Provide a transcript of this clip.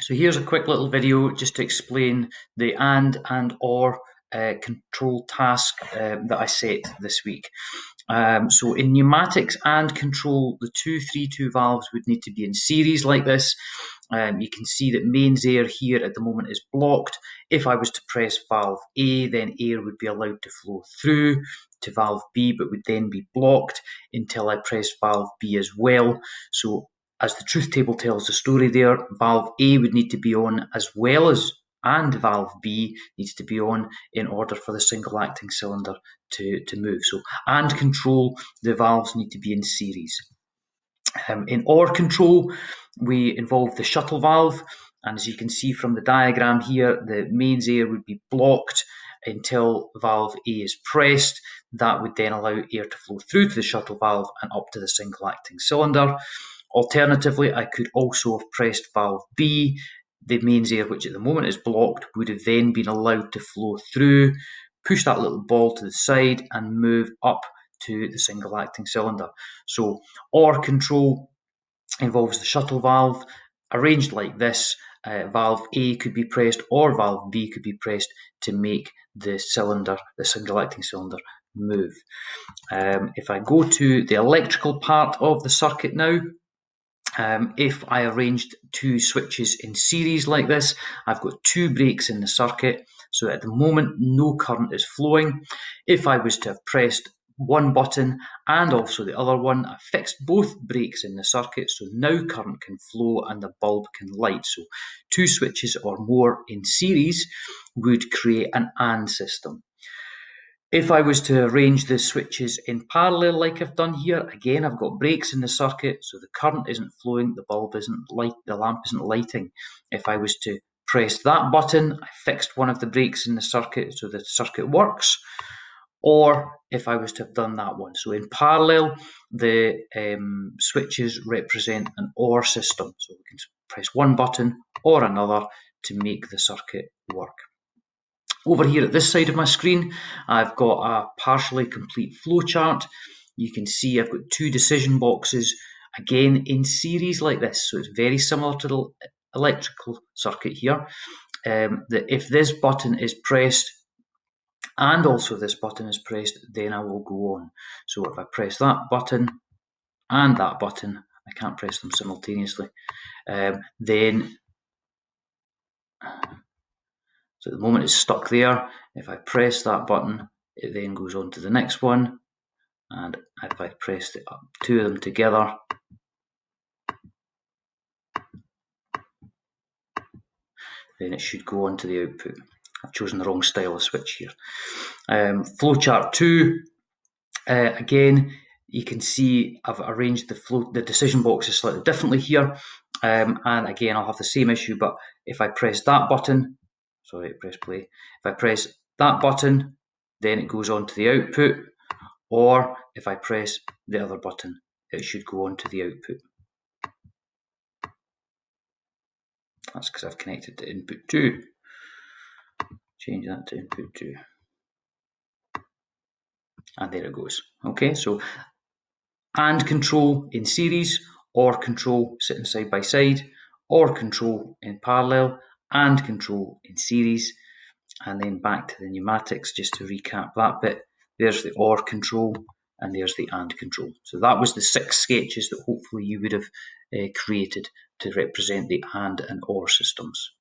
So here's a quick little video just to explain the and or control task that I set this week. So in pneumatics and control, the 232 valves would need to be in series like this. You can see that mains air here at the moment is blocked. If I was to press valve A, then air would be allowed to flow through to valve B, but would then be blocked until I press valve B as well. So as the truth table tells the story there, valve A would need to be on as well as, and valve B needs to be on in order for the single acting cylinder to move. So and control, the valves need to be in series. In OR control, we involve the shuttle valve, and as you can see from the diagram here, the mains air would be blocked until valve A is pressed. That would then allow air to flow through to the shuttle valve and up to the single acting cylinder. Alternatively, I could also have pressed valve B. The mains air, which at the moment is blocked, would have then been allowed to flow through, push that little ball to the side and move up to the single acting cylinder. So OR control involves the shuttle valve arranged like this. Valve A could be pressed or valve B could be pressed to make the cylinder, the single acting cylinder, move. If I go to the electrical part of the circuit now, if I arranged two switches in series like this, I've got two breaks in the circuit, so at the moment no current is flowing. If I was to have pressed one button and also the other one, I fixed both breaks in the circuit, so now current can flow and the bulb can light. So two switches or more in series would create an AND system. If I was to arrange the switches in parallel like I've done here, again I've got breaks in the circuit, so the current isn't flowing, the bulb isn't light, the lamp isn't lighting. If I was to press that button, I fixed one of the breaks in the circuit, so the circuit works. Or if I was to have done that one. So in parallel, the switches represent an OR system. So we can press one button or another to make the circuit work. Over here at this side of my screen, I've got a partially complete flowchart. You can see I've got two decision boxes, again in series like this, so it's very similar to the electrical circuit here. That if this button is pressed and also this button is pressed, then I will go on. So if I press that button and that button, I can't press them simultaneously, then so at the moment it's stuck there. If I press that button, it then goes on to the next one. And if I press two of them together, then it should go on to the output. I've chosen the wrong style of switch here. Flowchart 2, again, you can see I've arranged the decision boxes slightly differently here. And again, I'll have the same issue, but if I press that button, press play. If I press that button, then it goes on to the output, or if I press the other button, it should go on to the output. That's because I've connected to input 2. Change that to input 2. And there it goes. Okay, so AND control in series, OR control sitting side by side, OR control in parallel, AND control in series, and then back to the pneumatics just to recap that bit. There's the OR control and there's the AND control. So that was the 6 sketches that hopefully you would have created to represent the AND and OR systems.